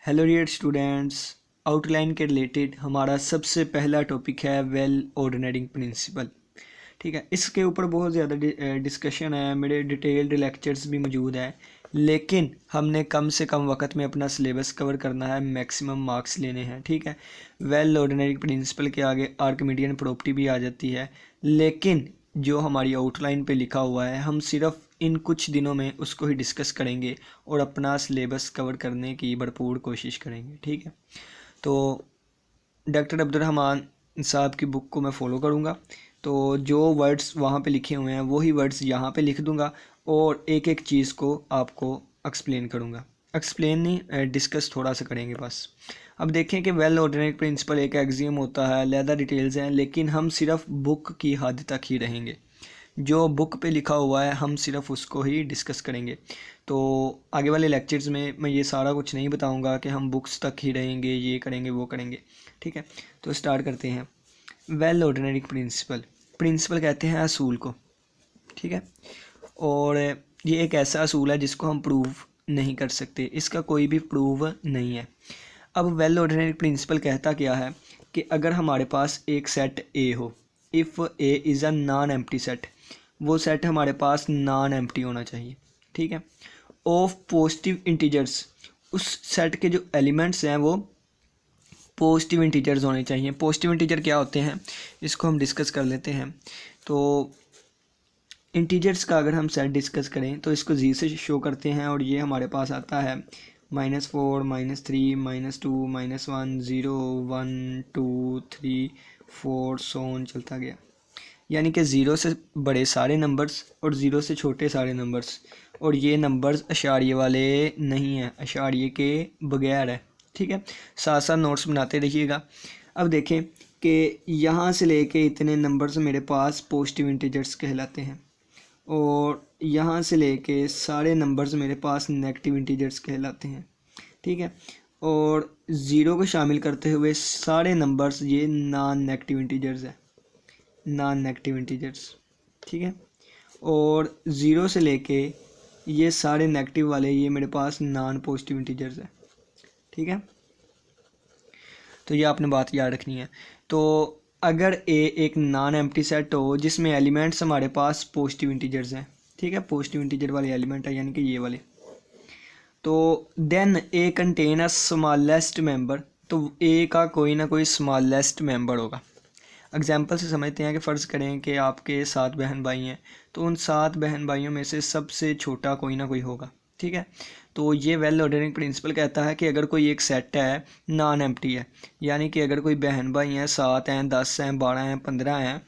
Hello dear students, outline के related हमारा सबसे पहला टॉपिक है वेल ऑर्डिनरिंग प्रिंसिपल। ठीक है, इसके ऊपर बहुत ज़्यादा डिस्कशन है, मेरे डिटेल्ड लेक्चर्स भी मौजूद हैं, लेकिन हमने कम से कम वक्त में अपना सिलेबस कवर करना है, मैक्सिमम मार्क्स लेने हैं। ठीक है, वेल ऑर्डिनरिंग प्रिंसिपल के आगे आर्किमिडियन प्रॉपर्टी भी आ जाती है, लेकिन जो हमारी आउटलाइन पे लिखा हुआ है हम सिर्फ इन कुछ दिनों में उसको ही डिस्कस करेंगे और अपना सिलेबस कवर करने की भरपूर कोशिश करेंगे। ठीक है, तो डॉक्टर अब्दुर्रहमान साहब की बुक को मैं फ़ॉलो करूँगा, तो जो वर्ड्स वहाँ पे लिखे हुए हैं वही वर्ड्स यहाँ पे लिख दूँगा और एक एक चीज़ को आपको एक्सप्लेन करूँगा। एक्सप्लेन नहीं, डिस्कस थोड़ा सा करेंगे बस। अब देखें कि वेल ऑर्डिनरी प्रिंसिपल एक एक्सियम होता है, ज़्यादा डिटेल्स हैं, लेकिन हम सिर्फ बुक की हद तक ही रहेंगे। जो बुक पे लिखा हुआ है हम सिर्फ उसको ही डिस्कस करेंगे। तो आगे वाले लेक्चर्स में मैं ये सारा कुछ नहीं बताऊंगा कि हम बुक्स तक ही रहेंगे, ये करेंगे वो करेंगे। ठीक है, तो स्टार्ट करते हैं। वेल ऑर्डिनरी प्रिंसिपल, प्रिंसिपल कहते हैं असूल को। ठीक है, और ये एक ऐसा असूल है जिसको हम प्रूव नहीं कर सकते, इसका कोई भी प्रूव नहीं है। अब वेल ऑर्डिनरी प्रिंसिपल कहता क्या है कि अगर हमारे पास एक सेट ए हो, if A is a non empty set, वो सेट हमारे पास नॉन एम्प्टी होना चाहिए। ठीक है, ऑफ पॉजिटिव इंटीजर्स, उस सेट के जो एलिमेंट्स हैं वो पॉजिटिव इंटीजर्स होने चाहिए। पॉजिटिव इंटीजर क्या होते हैं इसको हम डिस्कस कर लेते हैं। तो इंटीजर्स का अगर हम सेट डिस्कस करें तो इसको जी से शो करते हैं और ये हमारे पास आता है -4 -3 -2 -1 0 1 2 3 4 सोन चलता गया, यानी कि ज़ीरो से बड़े सारे नंबर्स और ज़ीरो से छोटे सारे नंबर्स, और ये नंबर्स अशारिये वाले नहीं हैं, अशारिये के बगैर है। ठीक है, साथ साथ नोट्स बनाते रहिएगा। अब देखें कि यहाँ से लेके इतने नंबर्स मेरे पास पॉजिटिव इंटीजर्स कहलाते हैं और यहाँ से लेके सारे नंबर्स मेरे पास नेगेटिव इंटीजर्स कहलाते हैं। ठीक है, और ज़ीरो को शामिल करते हुए सारे नंबर्स ये नॉन नेगेटिव इंटीजर्स है, नॉन नेगेटिव इंटीजर्स। ठीक है, और ज़ीरो से लेके ये सारे नेगेटिव वाले ये मेरे पास नॉन पॉजिटिव इंटीजर्स है। ठीक है, तो ये आपने बात याद रखनी है। तो अगर ए एक नॉन एम्प्टी सेट हो जिसमें एलिमेंट्स हमारे पास पॉजिटिव इंटीजर्स हैं, ठीक है, पॉजिटिव इंटीजर वाले एलिमेंट है यानी कि ये वाले, तो then A contain a smallest member, तो ए का कोई ना कोई स्मॉलेस्ट मेंबर होगा। एग्जाम्पल से समझते हैं कि फ़र्ज़ करें कि आपके 7 बहन भाई हैं, तो उन 7 बहन भाइयों में से सबसे छोटा कोई ना कोई होगा। ठीक है, तो ये वेल ऑर्डरिंग प्रिंसिपल कहता है कि अगर कोई एक सेट है नॉन एम्प्टी है, यानी कि अगर कोई बहन भाई हैं 7 हैं 10 हैं 12 हैं 15 हैं,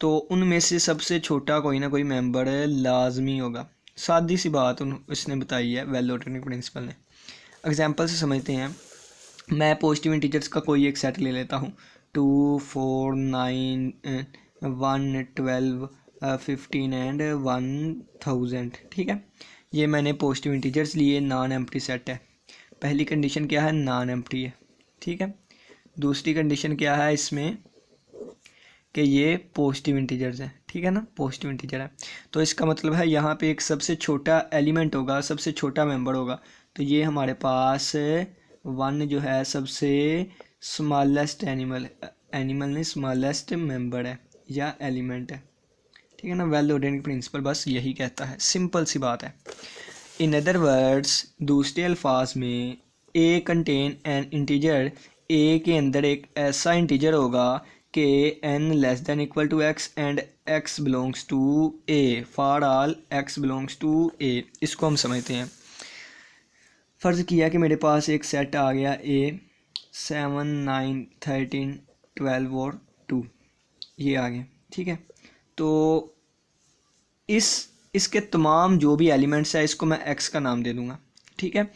तो उनमें से सबसे छोटा कोई ना कोई मेंबर लाजमी होगा। सादी सी बात उसने बताई है वेल ऑर्डरिंग प्रिंसिपल ने। एग्जाम्पल से समझते हैं, मैं पॉजिटिव इंटीजर्स का कोई एक सेट ले लेता हूँ, 2 4 9 1 12 15 एंड 1000। ठीक है, ये मैंने पॉजिटिव इंटीजर्स लिए, नॉन एम्प्टी सेट है। पहली कंडीशन क्या है, नॉन एम्प्टी है। ठीक है, दूसरी कंडीशन क्या है इसमें कि ये पॉजिटिव इंटीजर्स है। ठीक है ना, पॉजिटिव इंटीजर है, तो इसका मतलब है यहाँ पे एक सबसे छोटा एलिमेंट होगा, सबसे छोटा मेंबर होगा, तो ये हमारे पास 1 जो है सबसे स्मॉलेस्ट एनिमल नहीं स्मॉलेस्ट मेंबर है या एलिमेंट है। ठीक है ना, वेल ऑर्डरिंग प्रिंसिपल बस यही कहता है, सिंपल सी बात है। इन अदर वर्ड्स, दूसरे अल्फाज में, A contain an integer, A के अंदर एक ऐसा इंटीजर होगा कि n less than equal to x and x belongs to a, for all x belongs to a। इसको हम समझते हैं, फ़र्ज़ किया कि मेरे पास एक सेट आ गया a 7 9 13 12 और 2, ये आ गया। ठीक है, तो इसके तमाम जो भी एलिमेंट्स है इसको मैं x का नाम दे दूँगा। ठीक है,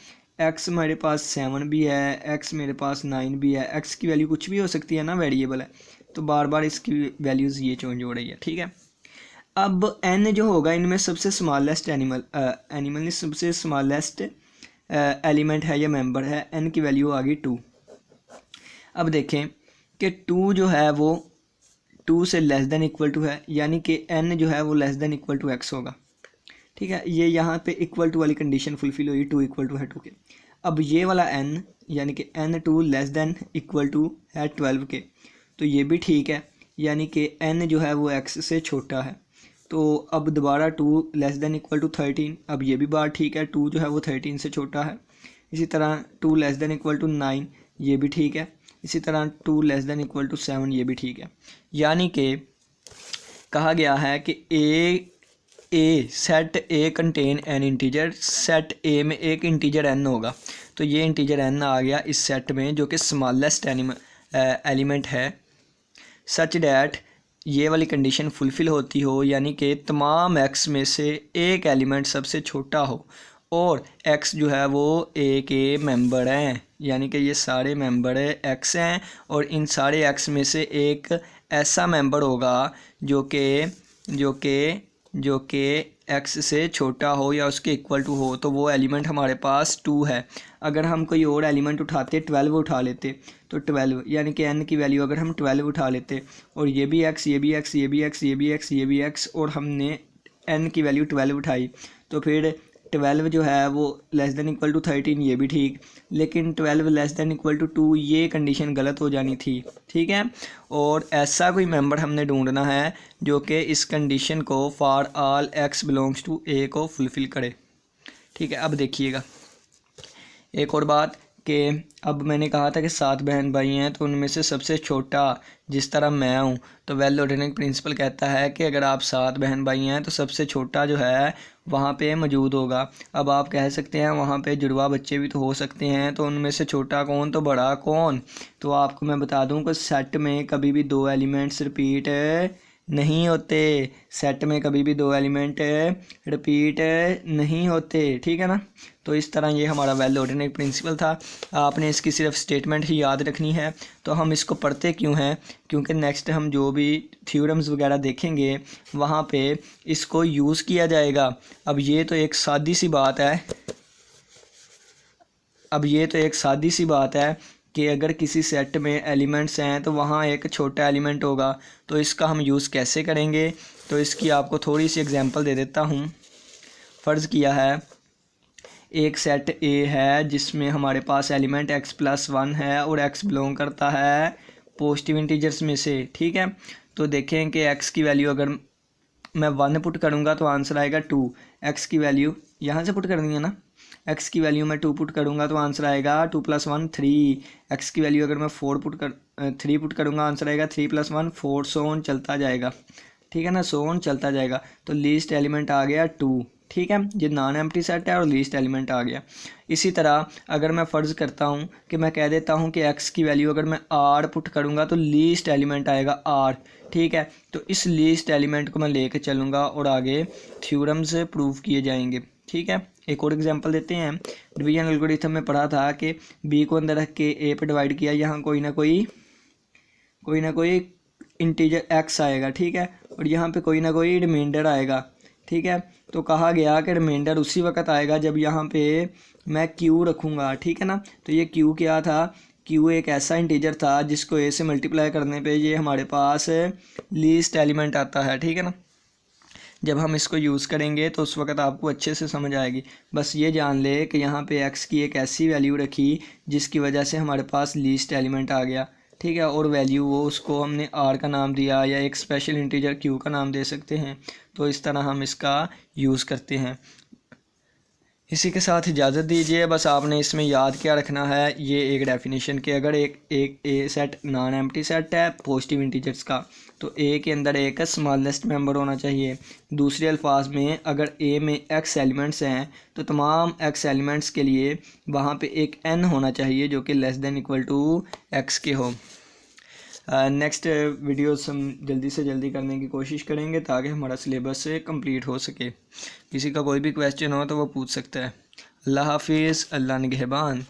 x मेरे पास 7 भी है, x मेरे पास 9 भी है, x की वैल्यू कुछ भी हो सकती है ना, वेरिएबल है, तो बार बार इसकी वैल्यूज़ ये चेंज हो रही है। ठीक है, अब n जो होगा इनमें सबसे स्मॉलेस्ट एनिमल ने सबसे स्मॉलेस्ट एलिमेंट है या मेंबर है, n की वैल्यू आ गई 2। अब देखें कि 2 जो है वो 2 से लेस देन इक्वल टू है, यानी कि n जो है वो less than equal to x होगा। ठीक है, ये यहाँ पे इक्वल टू वाली कंडीशन फुलफिल हुई, 2 इक्वल टू है 2 के। अब ये वाला n यानी कि n2 less than equal to है 12 के, तो ये भी ठीक है, यानी कि n जो है वो x से छोटा है। तो अब दोबारा 2 लेस देन इक्वल टू 13, अब ये भी बात ठीक है, 2 जो है वो 13 से छोटा है। इसी तरह 2 लेस देन इक्वल टू 9, ये भी ठीक है। इसी तरह 2 लेस देन इक्वल टू 7, ये भी ठीक है। यानी कि कहा गया है कि A set A contain an integer, set A में एक इंटीजर एन होगा, तो ये इंटीजर एन आ गया इस सेट में जो कि स्मॉलेस्ट एलिमेंट है, सच डैट ये वाली कंडीशन फुलफ़िल होती हो, यानी कि तमाम एक्स में से एक एलिमेंट सबसे छोटा हो और एक्स जो है वो ए के मेंबर हैं, यानी कि ये सारे मेंबर एक्स हैं और इन सारे एक्स में से एक ऐसा मेंबर होगा जो कि एक्स से छोटा हो या उसके इक्वल टू हो, तो वो एलिमेंट हमारे पास 2 है। अगर हम कोई और एलिमेंट उठाते 12 उठा लेते तो 12 यानी कि n की वैल्यू अगर हम 12 उठा लेते और ये भी x ये भी x ये भी x ये भी x ये भी x और हमने n की वैल्यू 12 उठाई, तो फिर 12 जो है वो लेस देन इक्वल टू 13, ये भी ठीक, लेकिन 12 लेस देन इक्वल टू 2 ये कंडीशन गलत हो जानी थी, ठीक है। और ऐसा कोई मेंबर हमने ढूंढना है जो कि इस कंडीशन को for all x belongs to a को फुलफ़िल करे, ठीक है। अब देखिएगा एक और बात कि अब मैंने कहा था कि 7 बहन भाई हैं, तो उनमें से सबसे छोटा जिस तरह मैं हूँ, तो वेल ऑर्डरिंग प्रिंसिपल कहता है कि अगर आप 7 बहन भाई हैं तो सबसे छोटा जो है वहाँ पे मौजूद होगा। अब आप कह सकते हैं वहाँ पे जुड़वा बच्चे भी तो हो सकते हैं, तो उनमें से छोटा कौन तो बड़ा कौन। तो आपको मैं बता दूँ कि सेट में कभी भी 2 एलिमेंट्स रिपीट नहीं होते, सेट में कभी भी 2 एलिमेंट रिपीट नहीं होते, ठीक है ना। तो इस तरह ये हमारा वेल ऑर्डरिंग प्रिंसिपल था, आपने इसकी सिर्फ स्टेटमेंट ही याद रखनी है। तो हम इसको पढ़ते क्यों हैं, क्योंकि नेक्स्ट हम जो भी थ्योरम्स वगैरह देखेंगे वहाँ पे इसको यूज़ किया जाएगा। अब ये तो एक सादी सी बात है कि अगर किसी सेट में एलिमेंट्स हैं तो वहाँ एक छोटा एलिमेंट होगा, तो इसका हम यूज़ कैसे करेंगे, तो इसकी आपको थोड़ी सी एग्जांपल दे देता हूँ। फ़र्ज़ किया है एक सेट ए है जिसमें हमारे पास एलिमेंट x+1 है और x बिलोंग करता है पॉजिटिव इंटीजर्स में से, ठीक है। तो देखें कि x की वैल्यू अगर मैं 1 पुट करूँगा तो आंसर आएगा 2, x की वैल्यू यहाँ से पुट करनी है ना, x की वैल्यू मैं 2 पुट करूँगा तो आंसर आएगा 2 + 1 3, x की वैल्यू अगर मैं 3 पुट करूँगा आंसर आएगा 3 + 1 4, सो ऑन चलता जाएगा, ठीक है ना, सो ऑन चलता जाएगा। तो लीस्ट एलिमेंट आ गया 2, ठीक है, ये नॉन एम्प्टी सेट है और लीस्ट एलिमेंट आ गया। इसी तरह अगर मैं फ़र्ज़ करता हूँ कि मैं कह देता हूँ कि x की वैल्यू अगर मैं r पुट करूँगा तो लीस्ट एलिमेंट आएगा r, ठीक है। तो इस लीस्ट एलिमेंट को मैं लेके चलूँगा और आगे थ्योरम्स प्रूव किए जाएंगे, ठीक है। एक और एग्जांपल देते हैं। डिवीजन एल्गोरिथम में पढ़ा था कि b को अंदर रख के a पे डिवाइड किया, यहाँ कोई ना कोई इंटीजर x आएगा, ठीक है, और यहाँ पे कोई ना कोई रिमाइंडर आएगा, ठीक है। तो कहा गया कि रिमाइंडर उसी वक्त आएगा जब यहाँ पे मैं q रखूँगा, ठीक है ना। तो ये q क्या था, q एक ऐसा इंटीजर था जिसको a से मल्टीप्लाई करने पे ये हमारे पास लीस्ट एलिमेंट आता है, ठीक है ना। जब हम इसको यूज़ करेंगे तो उस वक्त आपको अच्छे से समझ आएगी। बस ये जान ले कि यहाँ पे x की एक ऐसी वैल्यू रखी जिसकी वजह से हमारे पास लीस्ट एलिमेंट आ गया, ठीक है, और वैल्यू वो उसको हमने r का नाम दिया या एक स्पेशल इंटीजर q का नाम दे सकते हैं। तो इस तरह हम इसका यूज़ करते हैं। इसी के साथ इजाज़त दीजिए। बस आपने इसमें याद क्या रखना है, ये एक डेफिनेशन कि अगर एक ए सेट नॉन एम्प्टी सेट है पॉजिटिव इंटीजर्स का, तो ए के अंदर एक स्मॉलेस्ट मेंबर होना चाहिए। दूसरे अल्फाज में अगर ए में एक्स एलिमेंट्स हैं तो तमाम एक्स एलिमेंट्स के लिए वहाँ पे एक एन होना चाहिए जो कि less than equal to x के हो। नेक्स्ट वीडियोस हम जल्दी से जल्दी करने की कोशिश करेंगे ताकि हमारा सिलेबस कंप्लीट हो सके। किसी का कोई भी क्वेश्चन हो तो वो पूछ सकता है। अल्लाह हाफिज़, अल्लाह निगहबान।